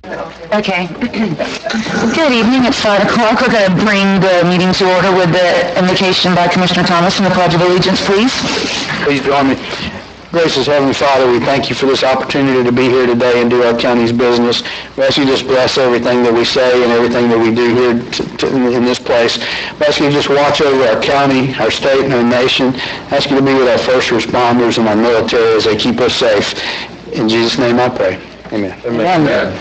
Okay. Good evening. It's 5 o'clock. We're going to bring the meeting to order with the invocation by Commissioner Thomas and the Pledge of Allegiance, please. Please join me. Gracious Heavenly Father, we thank you for this opportunity to be here today and do our county's business. We ask you to just bless everything that we say and everything that we do here in this place. We ask you to just watch over our county, our state, and our nation. I ask you to be with our first responders and our military as they keep us safe. In Jesus' name I pray. Amen. Amen.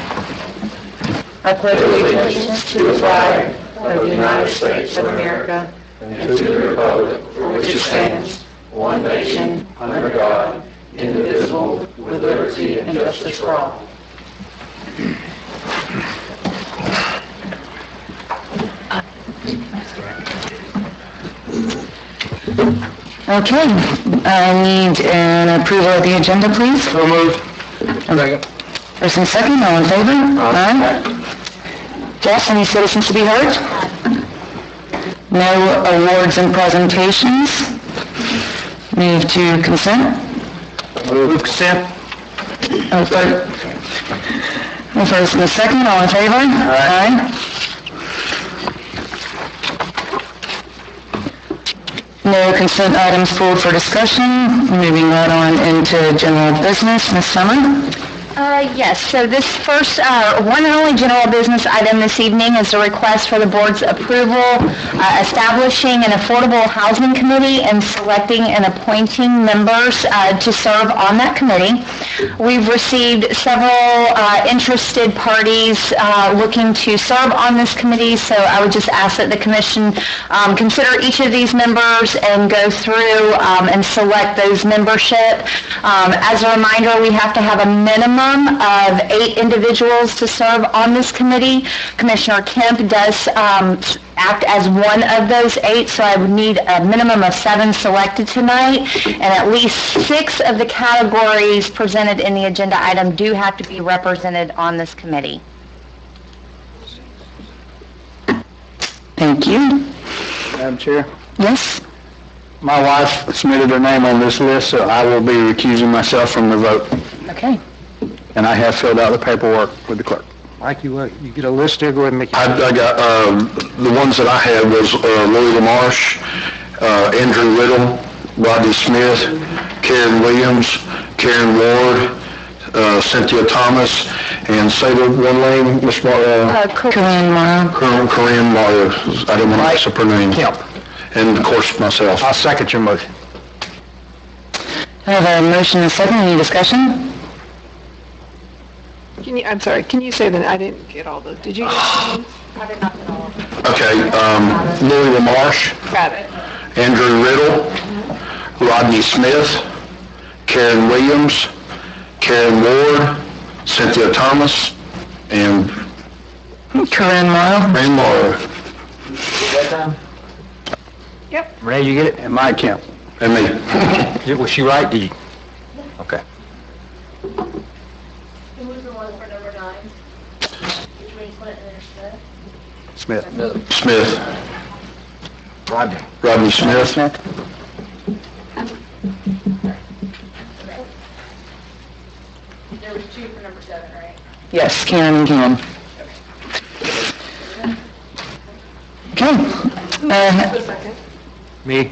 I pledge allegiance to the flag of the United States of America and to the republic for which it stands, one nation, under God, indivisible, with liberty and justice for all. Okay, I need an approval of the agenda, please. So moved. Second. First and second, all in favor? Aye. Jess, any citizens to be heard? No awards and presentations. Move to consent. Move consent. First and second, all in favor? Aye. No consent items pulled for discussion. Moving right on into general business. Ms. Summer? Yes, so this first one and only general business item this evening is a request for the board's approval establishing an affordable housing committee and selecting and appointing members to serve on that committee. We've received several interested parties looking to serve on this committee, so I would just ask that the commission consider each of these members and go through and select those membership. As a reminder, we have to have a minimum of 8 individuals to serve on this committee. Commissioner Kemp does act as one of those 8, so I would need a minimum of 7 selected tonight, and at least 6 of the categories presented in the agenda item do have to be represented on this committee. Thank you. Madam Chair, Yes? my wife submitted her name on this list, so I will be recusing myself from the vote. Okay. And I have filled out the paperwork with the clerk. Mike, you get a list there, go ahead and make it. I got, the ones that I had was Louis LaMarche, Andrew Riddle, Rodney Smith, Karen Williams, Karen Ward, Cynthia Thomas, and say the one name, Ms. Corinne Morrow. Corinne Morrow. I didn't want to mess up her name. Kemp. And of course myself. I'll second your motion. I have a motion and a second. Any discussion? I'm sorry, can you say that? I didn't get all those. Did you get them? I did not get all of them. Okay, Louis LaMarche, Got it. Andrew Riddle, Rodney Smith, Karen Williams, Karen Ward, Cynthia Thomas, and Corinne Morrow. Ray Morrow, Yep. Renee, you get it? And Mike Kemp. and me. Was she right? Did you? Okay. Who was the one for number 9? Between Clinton and Smith? Smith. Smith, Rodney. Rodney Smith. There was 2 for number 7, right? Yes, Karen and Kim. Okay. Me?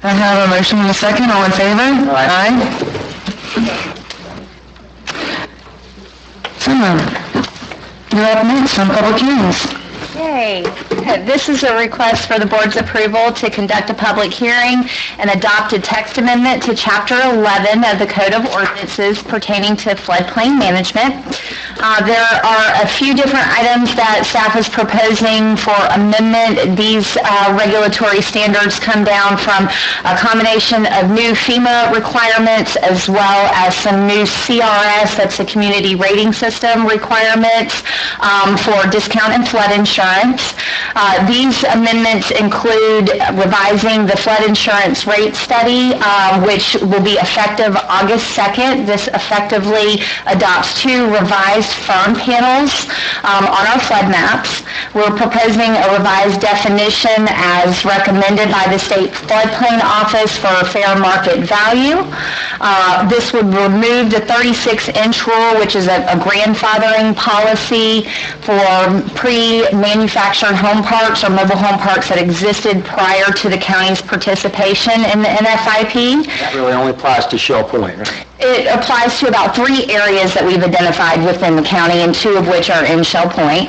I have a motion and a second. All in favor? Aye. So, you're up next on public hearings. Yay. This is a request for the board's approval to conduct a public hearing and adopt a text amendment to Chapter 11 of the Code of Ordinances pertaining to floodplain management. There are a few different items that staff is proposing for amendment. These regulatory standards come down from a combination of new FEMA requirements as well as some new CRS, that's a community rating system requirements for discount and flood insurance. These amendments include revising the flood insurance rate study, which will be effective August 2nd. This effectively adopts 2 revised west firm panels on our flood maps. We're proposing a revised definition as recommended by the State Floodplain Office for fair market value. This would remove the 36-inch rule, which is a grandfathering policy for pre-manufactured home parks or mobile home parks that existed prior to the county's participation in the NFIP. That really only applies to Shell Point, right? It applies to about 3 areas that we've identified within the county, and 2 of which are in Shell Point.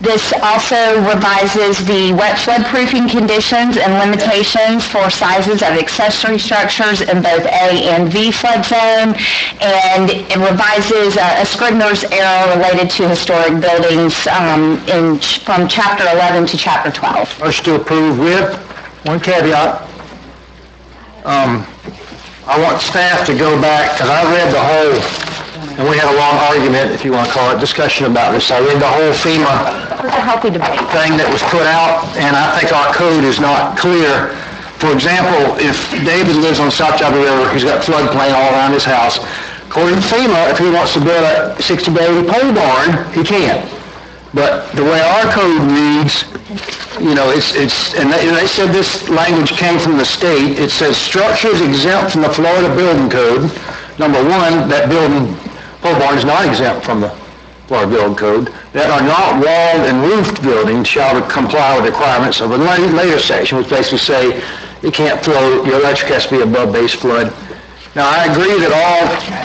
This also revises the wet flood proofing conditions and limitations for sizes of accessory structures in both A and V flood zone, and it revises a Scribner's error related to historic buildings from Chapter 11 to Chapter 12. Motion to approve with one caveat. I want staff to go back, because I read the whole, and we had a long argument, if you want to call it, discussion about this. I read the whole FEMA It was a healthy debate. thing that was put out, and I think our code is not clear. For example, if David lives on South Java River, he's got floodplain all around his house, according to FEMA, if he wants to build a 60 by 80 pole barn, he can. But the way our code reads, you know, and they said this language came from the state. It says structures exempt from the Florida Building Code. Number 1, that building, pole barn is not exempt from the Florida Building Code, that are not walled and roofed buildings shall comply with the requirements of a later section, which basically say it can't flow, your electric has to be above base flood. Now, I agree that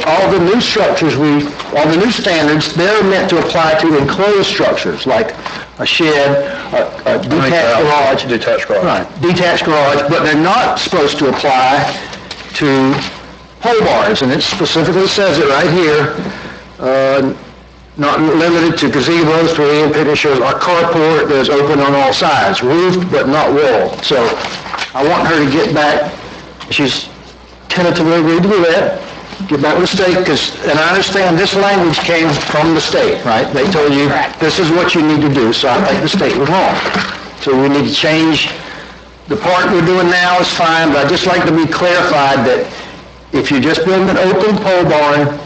all the new structures all the new standards, they're meant to apply to enclosed structures, like a shed, a detached garage. Detached garage. Right, detached garage, but they're not supposed to apply to pole barns, and it specifically says it right here, not limited to gazebos, pavilion, picnic shows, or carport that's open on all sides, roofed but not walled. So I want her to get back, she's tentatively agreed to do that, get back with the state, and I understand this language came from the state, right? They told you, this is what you need to do, so I think the state was wrong. So we need to change, the part we're doing now is fine, but I'd just like to be clarified that if you just build an open pole barn,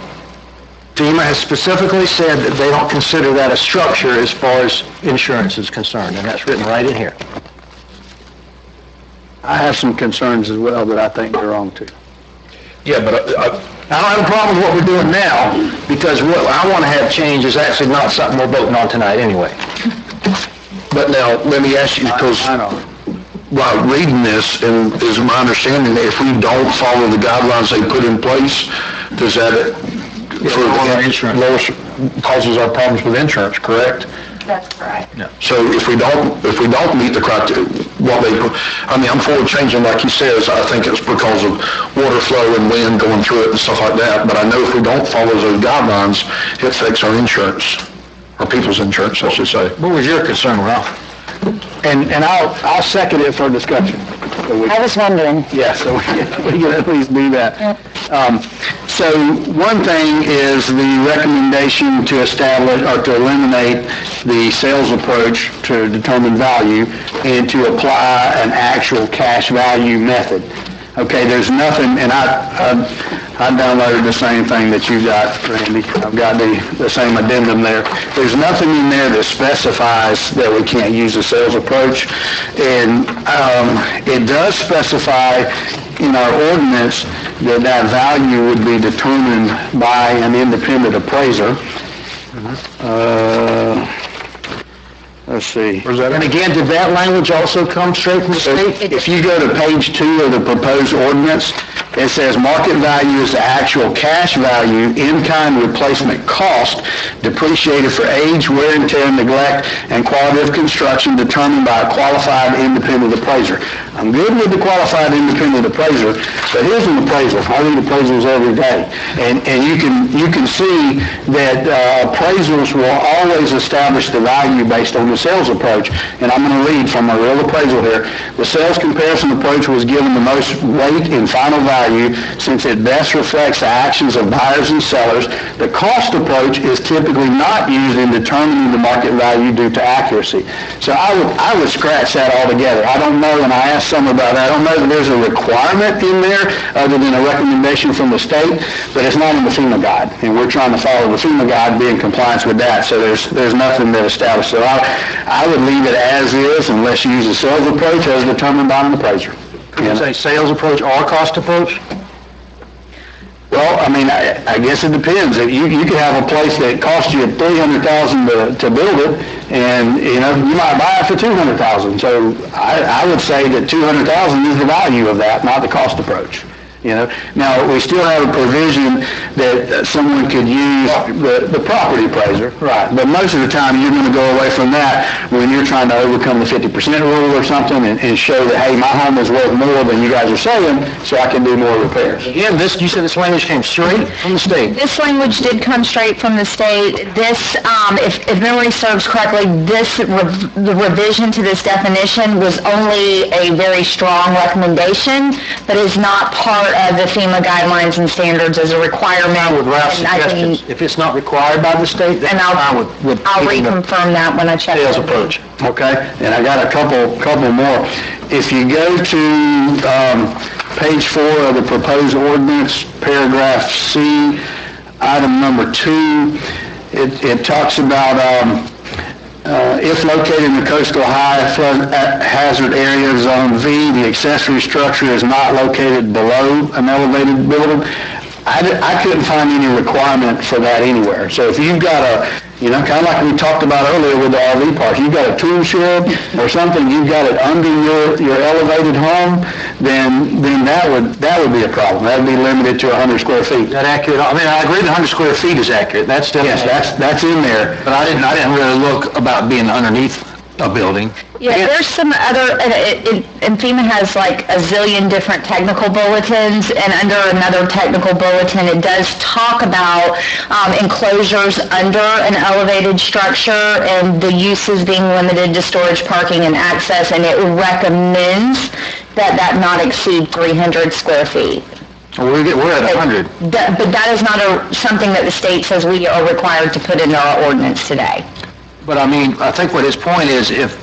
FEMA has specifically said that they don't consider that a structure as far as insurance is concerned, and that's written right in here. I have some concerns as well that I think they're wrong too. Yeah, but I don't have a problem with what we're doing now, because what I want to have change is actually not something we're voting on tonight anyway. But now, let me ask you, because I know. while reading this, and is my understanding that if we don't follow the guidelines they put in place, does that causes our problems with insurance, correct? That's correct. So if we don't meet the criteria, I'm for changing, like he says, I think it's because of water flow and wind going through it and stuff like that, but I know if we don't follow those guidelines, it affects our insurance, or people's insurance, I should say. What was your concern, Ralph? And I'll second it for discussion. I was wondering. Yeah, so we can at least do that. So one thing is the recommendation to establish or to eliminate the sales approach to determine value and to apply an actual cash value method. Okay, there's nothing, and I downloaded the same thing that you got, Randy. I've got the same addendum there. There's nothing in there that specifies that we can't use the sales approach, and it does specify in our ordinance that value would be determined by an independent appraiser. Let's see. And again, did that language also come straight from the state? If you go to page 2 of the proposed ordinance, it says market value is the actual cash value, in-kind replacement cost, depreciated for age, wear and tear, neglect, and quality of construction determined by a qualified independent appraiser. I'm good with the qualified independent appraiser, but here's an appraisal. I read appraisals every day. And you can see that appraisals will always establish the value based on the sales approach. And I'm going to read from a real appraisal here. The sales comparison approach was given the most weight in final value since it best reflects the actions of buyers and sellers. The cost approach is typically not used in determining the market value due to accuracy. So I would scratch that altogether. I don't know, and I asked some about that. I don't know that there's a requirement in there other than a recommendation from the state, but it's not in the FEMA guide, and we're trying to follow the FEMA guide, be in compliance with that, so there's nothing that established. So I would leave it as is unless you use a sales approach as determined by an appraiser. Could you say sales approach or cost approach? Well, I mean, I guess it depends. You could have a place that costs you $300,000 to build it, and, you know, you might buy it for $200,000. So I would say that $200,000 is the value of that, not the cost approach. You know, now, we still have a provision that someone could use the property appraiser. Right. But most of the time, you're going to go away from that when you're trying to overcome the 50% rule or something and show that, hey, my home is worth more than you guys are saying, so I can do more repairs. Again, you said this language came straight from the state. This language did come straight from the state. This, if memory serves correctly, the revision to this definition was only a very strong recommendation, but is not part of the FEMA guidelines and standards as a requirement. With Ralph's And I can- suggestions, if it's not required by the state, then And I'm fine I'll with keeping the reconfirm that when I check. sales it. approach. Okay, and I got a couple more. If you go to page 4 of the proposed ordinance, paragraph C, item number 2, it talks about if located in the coastal high flood hazard area, zone V, the accessory structure is not located below an elevated building. I couldn't find any requirement for that anywhere. So if you've got kind of like we talked about earlier with the RV park, you've got a tool shed or something, you've got it under your elevated home, then that would be a problem. That would be limited to 100 square feet. Is that accurate? I mean, I agree that 100 square feet is accurate. That's definitely. Yes, that's in there. But I didn't really look about being underneath a building. Yeah, there's some other, and FEMA has like a zillion different technical bulletins, and under another technical bulletin, it does talk about enclosures under an elevated structure and the uses being limited to storage, parking, and access, and it recommends that not exceed 300 square feet. We're at 100. But that is not something that the state says we are required to put into our ordinance today. But I mean, I think what his point is, if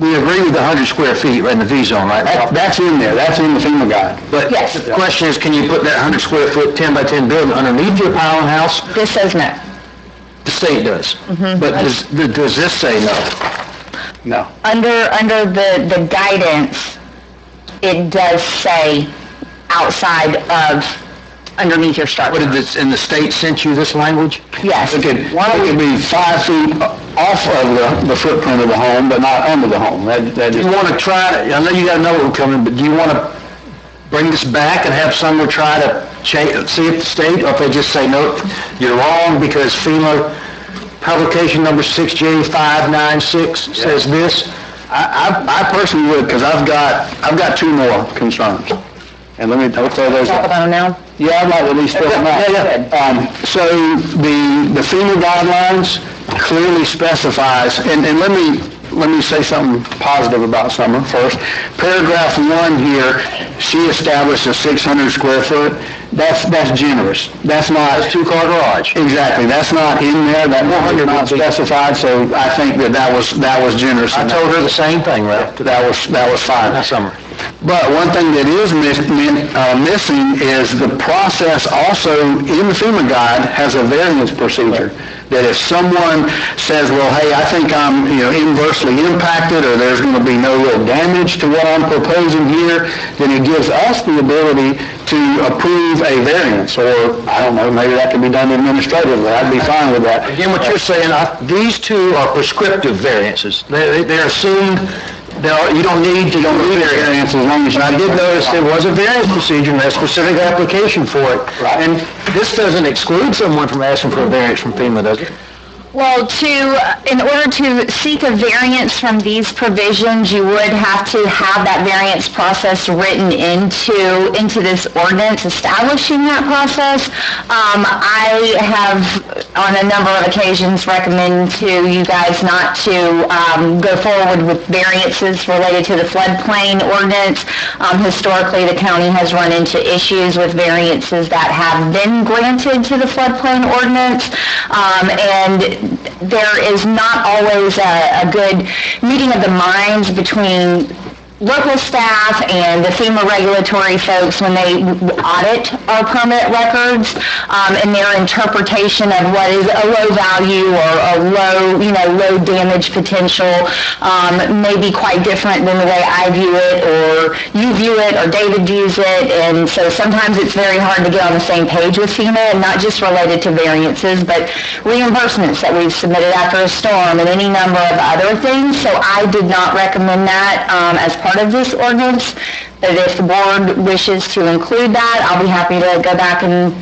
we agree with the 100 square feet right in the V zone, right? That's in there. That's in the FEMA guide. But Yes. the question is, can you put that 100 square foot, 10 by 10 building underneath your piling house? This says no. The state does. But does this say no? No. Under the guidance, it does say outside of, underneath your structure. What did this, and the state sent you this language? Yes. It could be 5 feet off of the footprint of the home, but not under the home. That Do just, you want to try, I know you got to know what we're coming, but do you want to bring this back and have someone try to see if the state, or if they just say, nope, you're wrong because FEMA publication number 6J596 says this? I personally would, because I've got 2 more concerns. And let me throw those Talk out. about them now. Yeah, I'd like to at least throw them out. So the FEMA guidelines clearly specifies, and let me say something positive about Summer first. Paragraph 1 here, she established a 600 square foot. That's generous. That's not... That's 2-car garage. Exactly. That's not in there. That 100 not specified, so I think that was generous. I told her the same thing, Ralph. That was fine. Last summer. But one thing that is missing is the process also in the FEMA guide has a variance procedure. That if someone says, well, hey, I think I'm inversely impacted or there's going to be no real damage to what I'm proposing here, then it gives us the ability to approve a variance. Or, I don't know, maybe that can be done administratively. I'd be fine with that. Again, what you're saying, these 2 are prescriptive variances. They're assumed. You don't need variance as long as you... I did notice there was a variance procedure and a specific application for it. Right. And this doesn't exclude someone from asking for a variance from FEMA, does it? Well, in order to seek a variance from these provisions, you would have to have that variance process written into this ordinance establishing that process. I have, on a number of occasions, recommended to you guys not to go forward with variances related to the floodplain ordinance. Historically, the county has run into issues with variances that have been granted to the floodplain ordinance, and there is not always a good meeting of the minds between local staff and the FEMA regulatory folks, when they audit our permit records, and their interpretation of what is a low value or a low damage potential, may be quite different than the way I view it, or you view it, or David views it, and so sometimes it's very hard to get on the same page with FEMA, and not just related to variances, but reimbursements that we've submitted after a storm and any number of other things. So I did not recommend that as part of this ordinance, but if the board wishes to include that, I'll be happy to go back and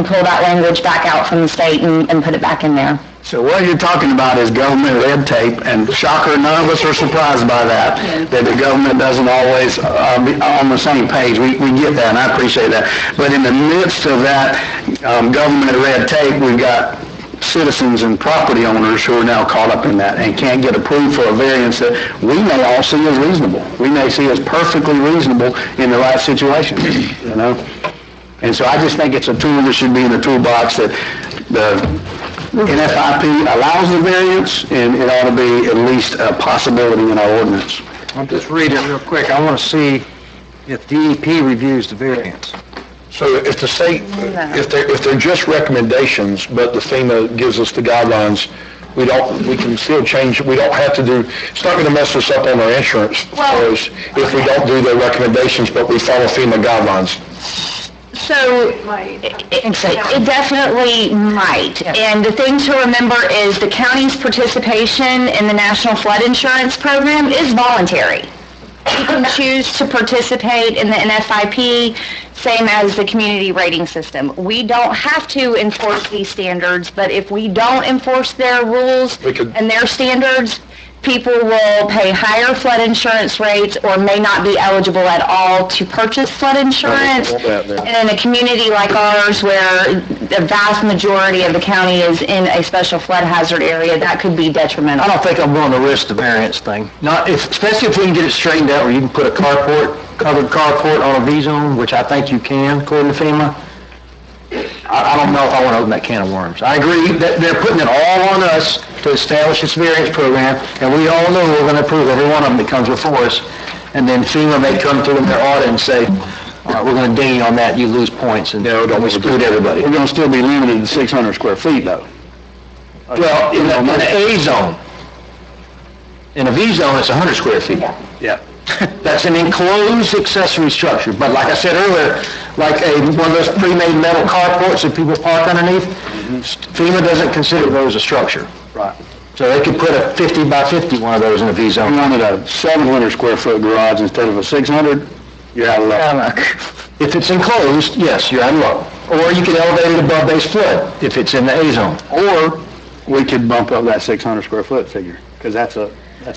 pull that language back out from the state and put it back in there. So what you're talking about is government red tape, and shocker, none of us are surprised by that the government doesn't always be on the same page. We get that, and I appreciate that. But in the midst of that government red tape, we've got citizens and property owners who are now caught up in that and can't get approved for a variance that we may all see as reasonable. We may see as perfectly reasonable in the right situation, you know? And so I just think it's a tool that should be in the toolbox, that the NFIP allows the variance, and it ought to be at least a possibility in our ordinance. I'll just read it real quick. I want to see if DEP reviews the variance. So if the state, if they're just recommendations, but the FEMA gives us the guidelines, we can still change, we don't have to do, it's not going to mess us up on our insurance, whereas if we don't do their recommendations, but we follow FEMA guidelines. So, it definitely might. And the thing to remember is the county's participation in the National Flood Insurance Program is voluntary. You can choose to participate in the NFIP, same as the community rating system. We don't have to enforce these standards, but if we don't enforce their rules and their standards, people will pay higher flood insurance rates or may not be eligible at all to purchase flood insurance. And in a community like ours, where the vast majority of the county is in a special flood hazard area, that could be detrimental. I don't think I'm willing to risk the variance thing. Especially if we can get it straightened out where you can put a covered carport on a V-zone, which I think you can, according to FEMA. I don't know if I want to open that can of worms. I agree that they're putting it all on us to establish this variance program, and we all know we're going to approve every one of them that comes before us. And then FEMA may come through in their audit and say, all right, we're going to ding you on that, you lose points, and we screwed everybody. We're going to still be limited to 600 square feet, though. Well, in the A zone. In a V zone, it's 100 square feet. Yeah. That's an enclosed accessory structure, but like I said earlier, like one of those pre-made metal carports that people park underneath, FEMA doesn't consider those a structure. Right. So they could put a 50 by 50 one of those in a V zone. If you wanted a 700 square foot garage instead of a 600, you're out of luck. If it's enclosed, yes, you're out of luck. Or you could elevate it above base flood if it's in the A zone. Or we could bump up that 600 square foot figure, because that's a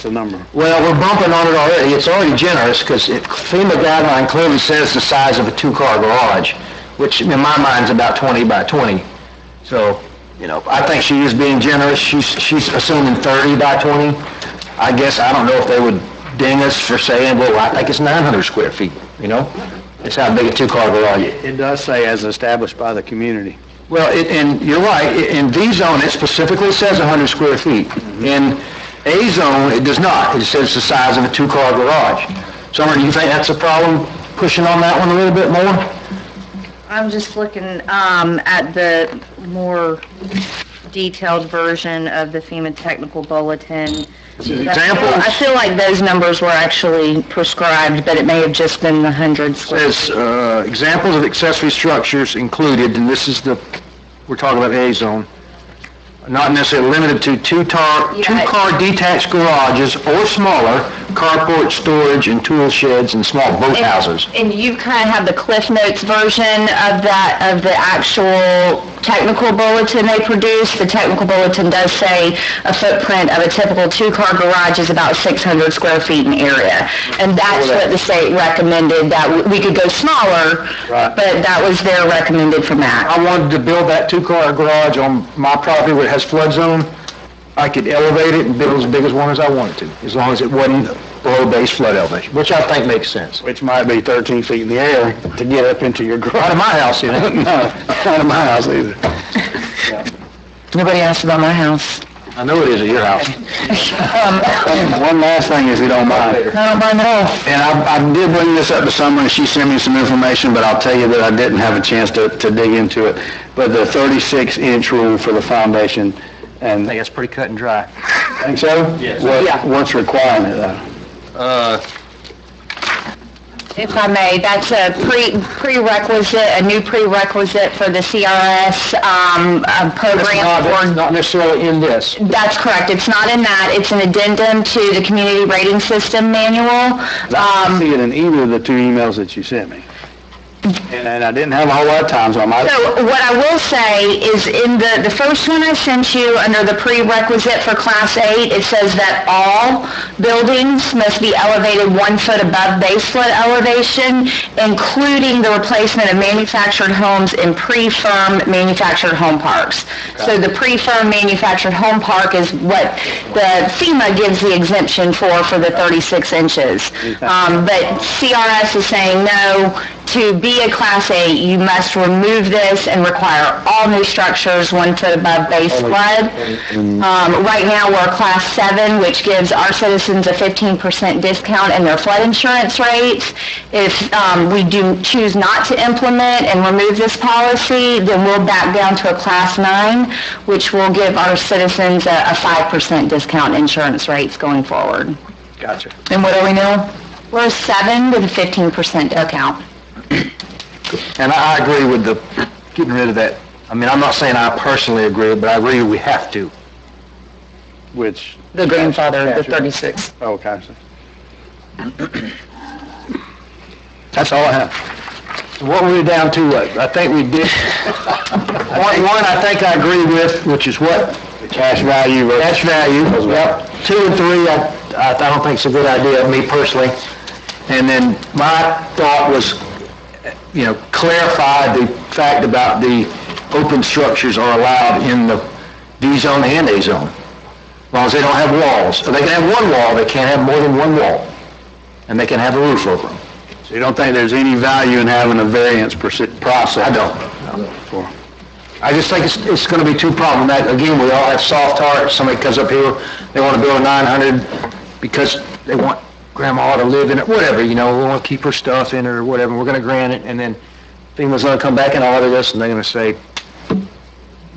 number. Well, we're bumping on it already. It's already generous, because FEMA guideline clearly says the size of a two-car garage, which in my mind is about 20 by 20. So, I think she is being generous. She's assuming 30 by 20. I guess, I don't know if they would ding us for saying, well, I think it's 900 square feet, It's how big a two-car garage is. It does say as established by the community. Well, and you're right, in V zone, it specifically says 100 square feet. In A zone, it does not. It says the size of a two-car garage. Summer, do you think that's a problem, pushing on that one a little bit more? I'm just looking at the more detailed version of the FEMA technical bulletin. Examples? I feel like those numbers were actually prescribed, but it may have just been the 100 square. Says, examples of accessory structures included, and this is we're talking about A zone, not necessarily limited to two-car detached garages or smaller, carport, storage, and tool sheds, and small boathouses. And you kind of have the Cliff Notes version of the actual technical bulletin they produced. The technical bulletin does say a footprint of a typical two-car garage is about 600 square feet in area. And that's what the state recommended, that we could go smaller, but that was their recommended for max. I wanted to build that two-car garage on my property where it has flood zone. I could elevate it and build as big as one as I wanted to, as long as it wasn't below base flood elevation, which I think makes sense. Which might be 13 feet in the air to get up into your garage. Not in my house, No, not in my house either. Nobody asked about my house. I know it is at your house. One last thing, if you don't mind. I don't mind at all. And I did bring this up to someone, and she sent me some information, but I'll tell you that I didn't have a chance to dig into it. But the 36-inch rule for the foundation, and... I think that's pretty cut and dry. Think so? Yes. What's requiring it, though? If I may, that's a prerequisite, a new prerequisite for the CRS program. It's not necessarily in this. That's correct. It's not in that. It's an addendum to the Community Rating System Manual. I didn't see it in either of the two emails that you sent me. And I didn't have a whole lot of time, so I might... So what I will say is in the first one I sent you, under the prerequisite for Class 8, it says that all buildings must be elevated 1 foot above base flood elevation, including the replacement of manufactured homes in pre-firm manufactured home parks. So the pre-firm manufactured home park is what the FEMA gives the exemption for the 36 inches. But CRS is saying no. To be a Class 8, you must remove this and require all new structures 1 foot above base flood. Right now, we're a Class 7, which gives our citizens a 15% discount in their flood insurance rates. If we do choose not to implement and remove this policy, then we'll back down to a Class 9, which will give our citizens a 5% discount in insurance rates going forward. Gotcha. And what are we now? We're a 7 with a 15% discount. And I agree with the getting rid of that. I mean, I'm not saying I personally agree, but I agree we have to. Which... The grandfather, the 36. Oh, gotcha. That's all I have. What were we down to? What? I think we did. Point 1, I think I agree with, which is what? The cash value. Cash value, yep. 2 and 3, I don't think it's a good idea, me personally. And then my thought was, clarify the fact about the open structures are allowed in the D zone and A zone, as long as they don't have walls. So they can have one wall, they can't have more than one wall, and they can have a roof over them. So you don't think there's any value in having a variance process? I don't. I just think it's going to be too problematic. Again, we all have soft hearts. Somebody comes up here, they want to build a 900 because they want grandma to live in it, whatever, we want to keep her stuff in it or whatever, we're going to grant it, and then FEMA's going to come back and audit us, and they're going to say,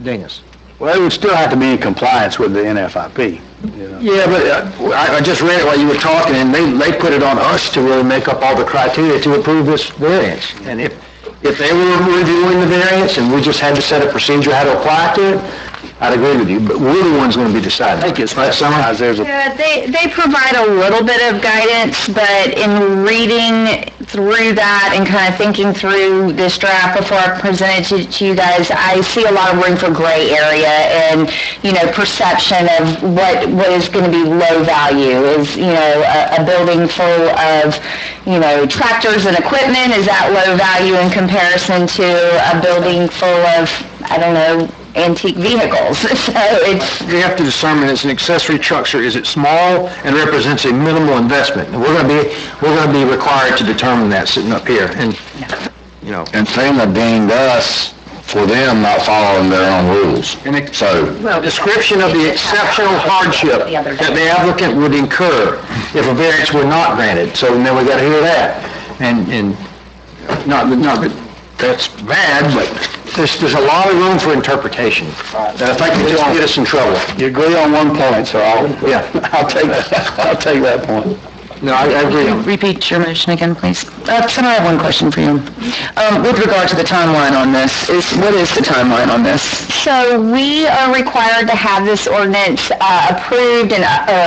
ding us. Well, it would still have to be in compliance with the NFIP. Yeah, but I just read it while you were talking, and they put it on us to really make up all the criteria to approve this variance. And if they were reviewing the variance and we just had to set a procedure how to apply to it, I'd agree with you, but we're the ones going to be deciding. I think it's right, Summer. Yeah, they provide a little bit of guidance, but in reading through that and kind of thinking through this draft before I present it to you guys, I see a lot of room for gray area and, perception of what is going to be low value. Is, a building full of, tractors and equipment, is that low value in comparison to a building full of, antique vehicles? So it's... You have to determine it's an accessory structure. Is it small and represents a minimal investment? And we're going to be required to determine that sitting up here. And, And FEMA deemed us for them not following their own rules. So, description of the exceptional hardship that the applicant would incur if a variance were not granted. So then we got to hear that. And not that that's bad, but there's a lot of room for interpretation. And I think it just get us in trouble. You agree on one point, so I'll take that point. No, I agree. Repeat your motion again, please. Senator, I have one question for you. With regard to the timeline on this, what is the timeline on this? So we are required to have this ordinance approved and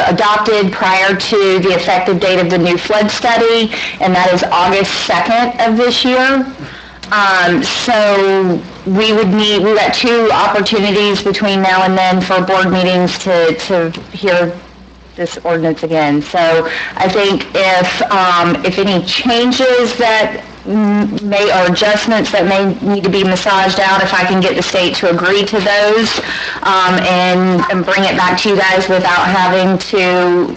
adopted prior to the effective date of the new flood study, and that is August 2nd of this year. So we've got 2 opportunities between now and then for board meetings to hear this ordinance again. So I think if any changes that or adjustments that may need to be massaged out, if I can get the state to agree to those and bring it back to you guys without having to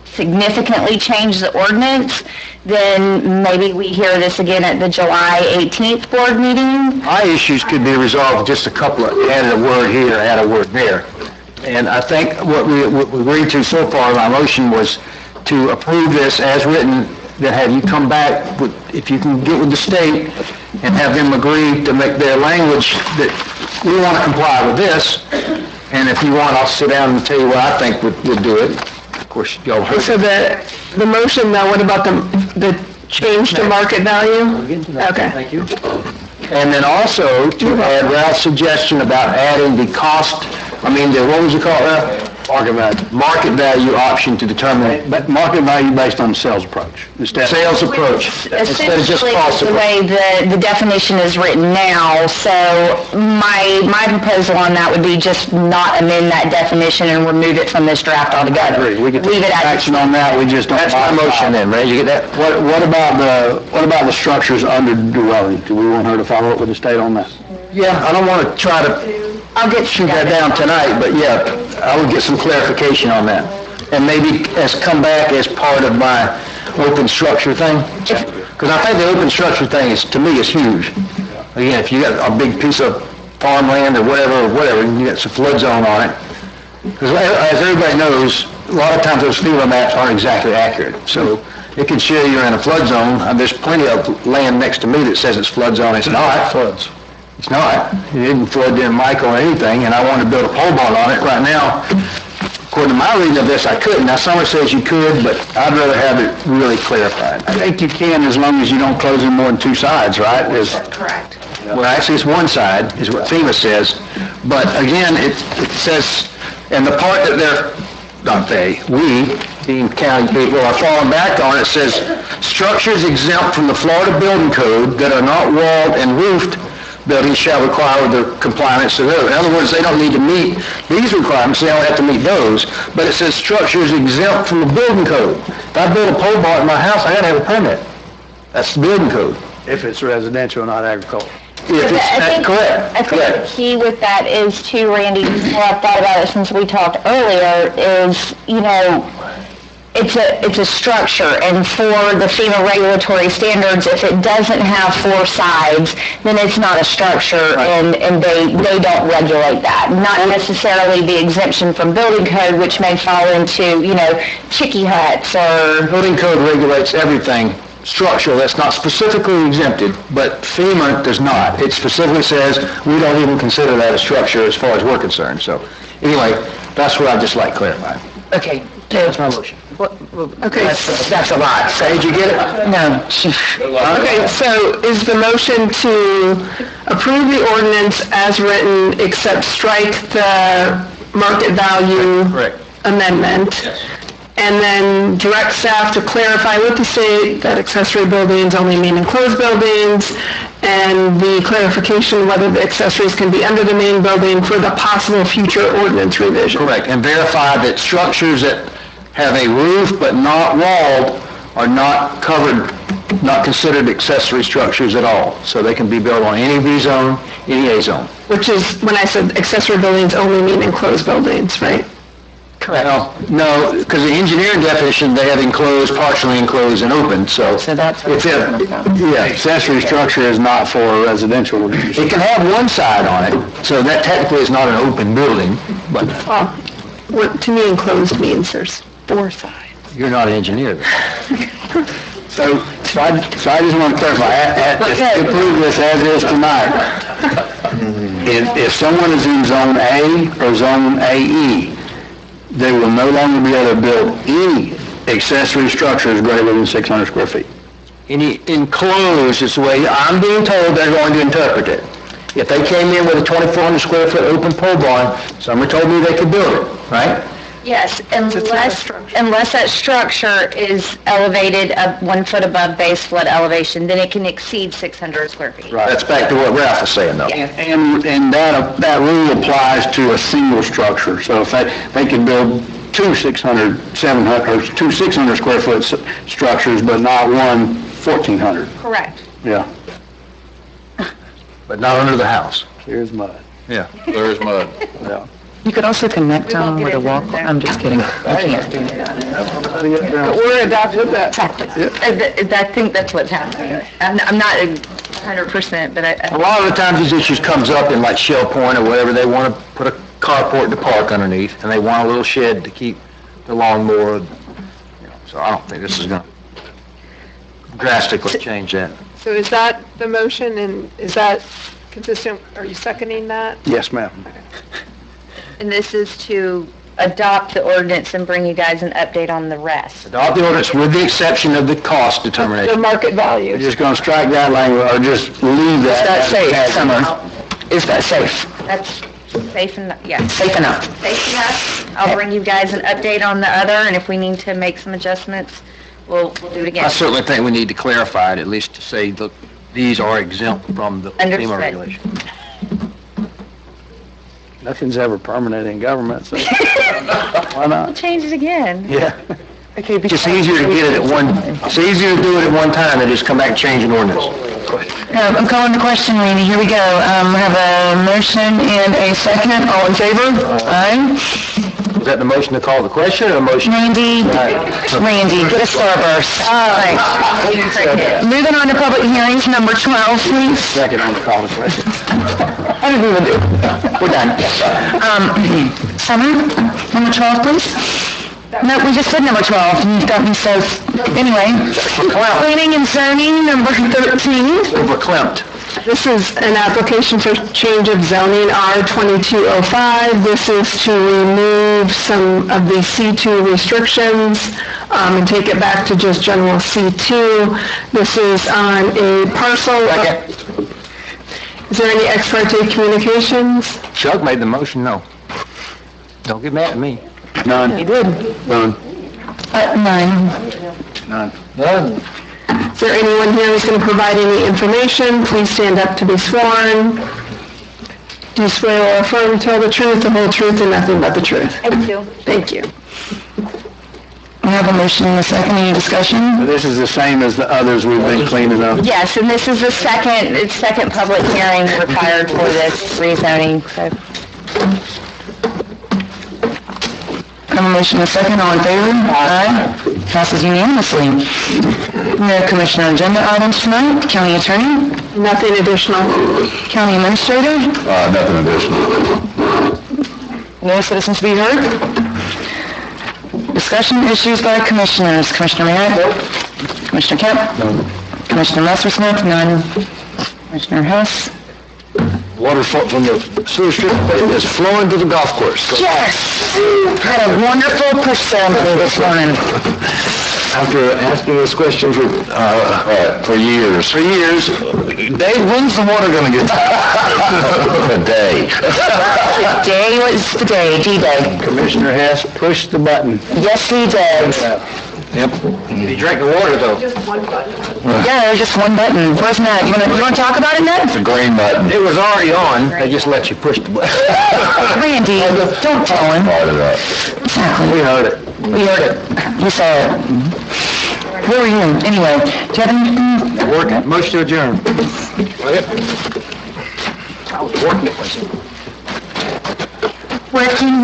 significantly change the ordinance, then maybe we hear this again at the July 18th board meeting. My issues could be resolved with just a couple of, add a word here, add a word there. And I think what we agreed to so far, my motion was to approve this as written, then have you come back with, if you can get with the state and have them agree to make their language that we want to comply with this, and if you want, I'll sit down and tell you what I think would do it. Of course, y'all heard. So the motion now, what about the change to market value? Okay. Thank you. And then also to add Ralph's suggestion about adding the cost, what was it called, Ralph? Market value option to determine. But market value based on sales approach. Sales approach, instead of just Essentially, cost the approach. way the definition is written now, so my proposal on that would be just not amend that definition and remove it from this draft altogether. We can Leave take it as action on that, we just don't. That's my motion then, Ray, you get that? What about the structures under dwelling? Do we want her to follow up with the state on that? Yeah, I don't want to try to I'll get shoot that down tonight, but yeah, I would get some clarification on that. And maybe come back as part of my open structure thing. Because I think the open structure thing to me, is huge. Again, if you got a big piece of farmland or whatever, and you got some flood zone on it. Because as everybody knows, a lot of times those FEMA maps aren't exactly accurate. So it can show you're in a flood zone. There's plenty of land next to me that says it's flood zone. It's not. Floods. It's not. It didn't flood in Michael or anything, and I wanted to build a pole barn on it right now. According to my reading of this, I couldn't. Now, Summer says you could, but I'd rather have it really clarified. I think you can as long as you don't close in more than two sides, right? Correct. Well, actually, it's one side, is what FEMA says. But again, it says, and the part that we, being county people, are falling back on, it says, structures exempt from the Florida Building Code that are not walled and roofed buildings shall require the compliance of those. In other words, they don't need to meet these requirements, they don't have to meet those, but it says structures exempt from the building code. If I build a pole barn in my house, I gotta have a permit. That's the building code. If it's residential, not agricultural. If it's, correct, I think the correct. key with that is too, Randy, well, I've thought about it since we talked earlier, is, it's a structure, and for the FEMA regulatory standards, if it doesn't have four sides, then it's not a structure, and they don't regulate that. Not necessarily the exemption from building code, which may fall into, chicky huts or... Building code regulates everything structural that's not specifically exempted, but FEMA does not. It specifically says we don't even consider that a structure as far as we're concerned. So anyway, that's what I'd just like clarified. Okay. That's my motion. Okay. That's a lot. So did you get it? No. Okay, so is the motion to approve the ordinance as written, except strike the market value Correct. amendment? And then direct staff to clarify with the state that accessory buildings only mean enclosed buildings, and the clarification whether the accessories can be under the main building for the possible future ordinance revision. Correct. And verify that structures that have a roof but not walled are not covered, not considered accessory structures at all. So they can be built on any B zone, any A zone. Which is, when I said accessory buildings only mean enclosed buildings, right? Correct. No, because the engineering definition, they have enclosed, partially enclosed, and open, so... that's If Accessory structure is not for residential. it can have one side on it, so that technically is not an open building, but Well, what to me enclosed means there's four sides. you're not an engineer. So I just want to clarify, to approve this as is tonight. If someone is in Zone A or Zone AE, they will no longer be able to build any accessory structures greater than 600 square feet. Any enclosed is the way I'm being told they're going to interpret it. If they came in with a 2,400 square foot open pole barn, someone told me they could build it, right? Yes, unless that structure is elevated 1 foot above base flood elevation, then it can exceed 600 square feet. That's back to what Ralph was saying, though. And that rule applies to a single structure. So if they can build two 600 square foot structures, but not one 1,400. Correct. Yeah, But not under the house. here's mud. Yeah. There's mud. Yeah. You could also connect them with a walk, I'm just kidding. You can't do that. We're adopted that. Exactly. I think that's what's happening. I'm not 100%, but A lot of the times these issues comes up in like Shell Point or whatever, they want to put a carport to park underneath, and they want a little shed to keep the lawnmower, so I don't think this is gonna drastically change that. So is that the motion, and is that consistent, are you seconding that? Yes, ma'am. And this is to adopt the ordinance and bring you guys an update on the rest. Adopt the ordinance with the exception of the cost The determination. market value? We're just gonna strike that language, or just leave that. Is that safe, as- Summer? Is that safe? That's safe enough, yeah. Safe enough? Safe enough. I'll bring you guys an update on the other, and if we need to make some adjustments, we'll do it I again. certainly think we need to clarify it, at least to say, look, these are exempt from the FEMA Understood. regulation. Nothing's ever permanent in government, so why not? Change it again. Yeah. Okay, It's just easier to get it at one, it's easier to do it at one time than just come back and change an ordinance. I'm calling the question, Randy. Here we go. We have a motion and a second. All in favor? Aye. Was that the motion to call the question, or a motion? Randy, get a starburst. All right. Moving on to public hearings, number 12, please. Second on the call to question. I didn't even do it. We're done. Summer, number 12, please. No, we just said number 12, and you've got me so, anyway. Planning and zoning, number 13. Verklempt. This is an application for change of zoning R2205. This is to remove some of the C2 restrictions and take it back to just general C2. This is on a parcel. Is there any ex parte communications? Chuck made the motion, no. Don't get mad at me. None. He did. None. None. None. Is there anyone here who's going to provide any information? Please stand up to be sworn. Do you swear or affirm to tell the truth, the whole truth, and nothing but the truth? I do. Thank you. We have a motion and a second. Any discussion? This is the same as the others we've been cleaning up. Yes, and this is the second public hearing required for this rezoning, so. Have a motion and a second. All in favor? Aye. Passes unanimously. No commissioner agenda items tonight. County attorney? Nothing additional. County administrator? Nothing additional. No citizens to be heard? Discussion issues by commissioners. Commissioner Merritt? Commissioner Kemp? Commissioner Messersmith? None. Commissioner Hess? Water from the sewer strip is flowing to the golf course. Yes! Had a wonderful percentage this morning. After asking this question for years. For years, Dave, when's the water gonna get? A day. Today was the day, D-Day. Commissioner Hess pushed the button. Yes, he did. Yep. He drank the water, though. Yeah, there was just one button. Where's Ned? You want to talk about it, Ned? The green button. It was already on, they just let you push the button. Randy, don't tell him. Part of that. Exactly. We heard it. We heard it. We saw it. Where were you? Anyway, do you have anything? Working, motion to adjourn. I was working it. Working.